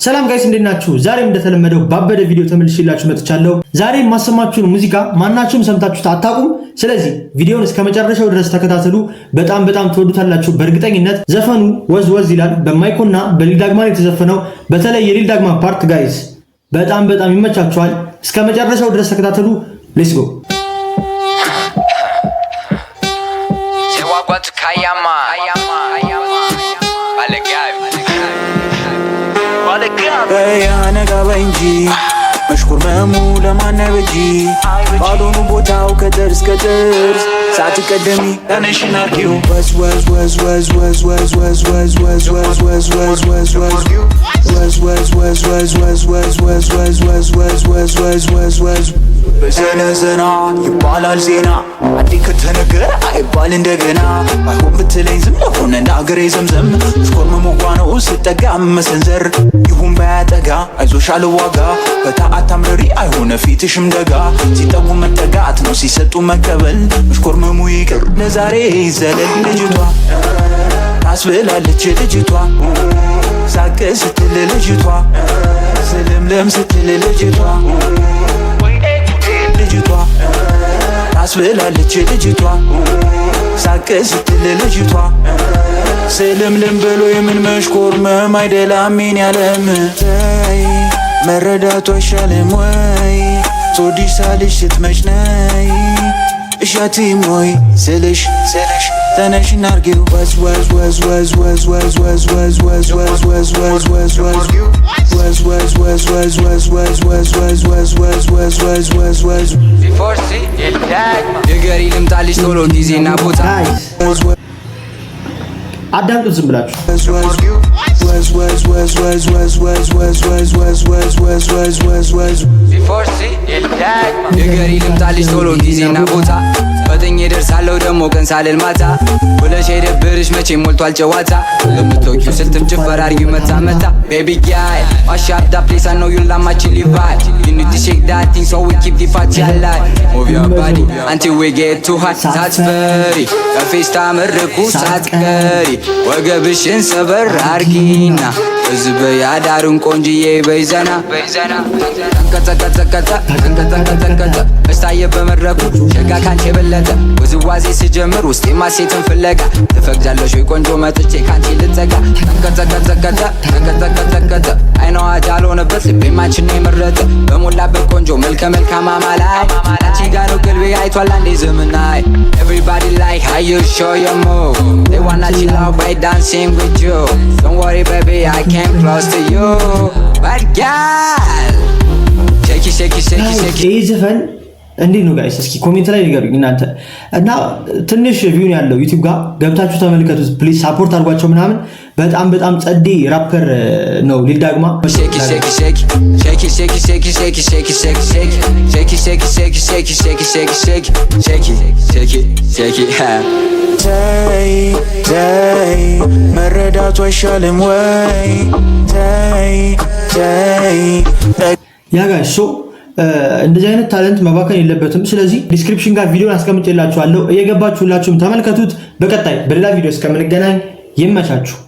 ሰላም ጋይስ እንዴት ናችሁ? ዛሬም እንደተለመደው ባበደ ቪዲዮ ተመልሼላችሁ መጥቻለሁ። ዛሬ ማሰማችሁን ሙዚቃ ማናችሁም ሰምታችሁት አታውቁም። ስለዚህ ቪዲዮውን እስከመጨረሻው ድረስ ተከታተሉ። በጣም ተወዱታላችሁ በእርግጠኝነት። ዘፈኑ ወዝ ወዝ ይላል። በማይኮና በሊል ዳግማ የተዘፈነው። በተለይ የሊል ዳግማ ፓርት ጋይስ በጣም ይመቻችኋል። እስከመጨረሻው ድረስ ተከታተሉ። ሌትስ ጎ أنا قابنجي مشكور مامو لما نبجي بعضهم بوتاو كدرس ساعتي قدمي أنا شناركيو وز وز وز وز وز وز وز وز وز وز وز وز وز وز وز وز በዘነዘና ይባላል ዜና አዲ ከተነገረ አይባል እንደገና ባይሆን ብትለኝ ዝም ሆነ እንዳገሬ ዘምዘም ስኮርም መጓነው ስጠጋ መሰንዘር ይሁን ባያጠጋ አይዞሽ አልዋጋ በታ አታምረሪ አይሆነ ፊትሽም ደጋ ሲጠጉ መጠጋት ነው ሲሰጡ መቀበል ስኮርም ይቅር ለዛሬ ዘለል ልጅቷ ታስብላለች ልጅቷ ሳቅ ስትል ልጅቷ ስልምለም ስትል ልጅቷ ልጅቷ ታስብላለች ልጅቷ ሳቅ ስትል ልጅቷ ስልምልም ብሎ የምን መሽኮርመም አይደላም ምን ያለም ተይ መረዳቱ አይሻልም ወይ ሶዲሽ ሳልሽ ስትመጭ ነይ እሻቲም ወይ ስልሽ ተነሽ እናርጊው ወዝ ወዝ ወዝ ወዝ ወዝ ወዝ ወዝ ወዝ ወዝ ወዝ ወዝ ወዝ ወዝ ወዝ ወዝ ንገሪ ልምጣልሽ ቶሎ ጊዜና ቦታ አዳምጡት ዝም ብላችሁ ንገሪ ልምጣልሽ ቶሎ ጊዜና ቦታ ፈጥኜ ደርሳለሁ ደሞ ቀን ሳልል ማታ ብለሽ የደብርሽ መቼ ሞልቷል ጨዋታ ለምትወቂው ስልትም ጭፈራ አርጊ መታ baby guy wash up that place I know you love my chili vibe you need to shake that thing so we keep the party alive move your body until we get too hot ሳትፈሪ ከፌስታ መርኩ ሳትቀሪ ወገብሽን ሰበር አርጊና ህዝብ ያዳሩን ቆንጂዬ በይዘና ተንቀጠቀጠ በስታየ በመድረኩ ሸጋ ካንቺ የበለጠ ውዝዋዜ ስጀምር ውስጤ ማሴትን ፍለጋ ትፈቅጃለሽ ወይ ቆንጆ መጥቼ ካንቺ ልጠጋ ተንቀጠቀጠ አይነዋ ጃልሆነበት ልቤም አንቺን ነው የመረጠ በሞላበት ቆንጆ መልከ መልካም አማላይ አንቺ ጋር ነው ቅልቤ አይቷል አንዴ ዘመናይ everybody like how you show your move they wanna chill out by dancing with you don't worry baby I came close to you but girl shake ይህ ዘፈን እንዴት ነው ጋይስ? እስኪ ኮሜንት ላይ ንገሩኝ እናንተ። እና ትንሽ ቪው ያለው ዩቲዩብ ጋር ገብታችሁ ተመልከቱት ፕሊዝ፣ ሳፖርት አድርጓቸው ምናምን። በጣም ጸዴ ራፐር ነው ሊል ዳግማ። መረዳቱ አይሻልም ወይ ያ ጋይስ እንደዚህ አይነት ታለንት መባከን የለበትም። ስለዚህ ዲስክሪፕሽን ጋር ቪዲዮን አስቀምጬላችኋለሁ፣ እየገባችሁ ሁላችሁም ተመልከቱት። በቀጣይ በሌላ ቪዲዮ እስከምንገናኝ ይመቻችሁ።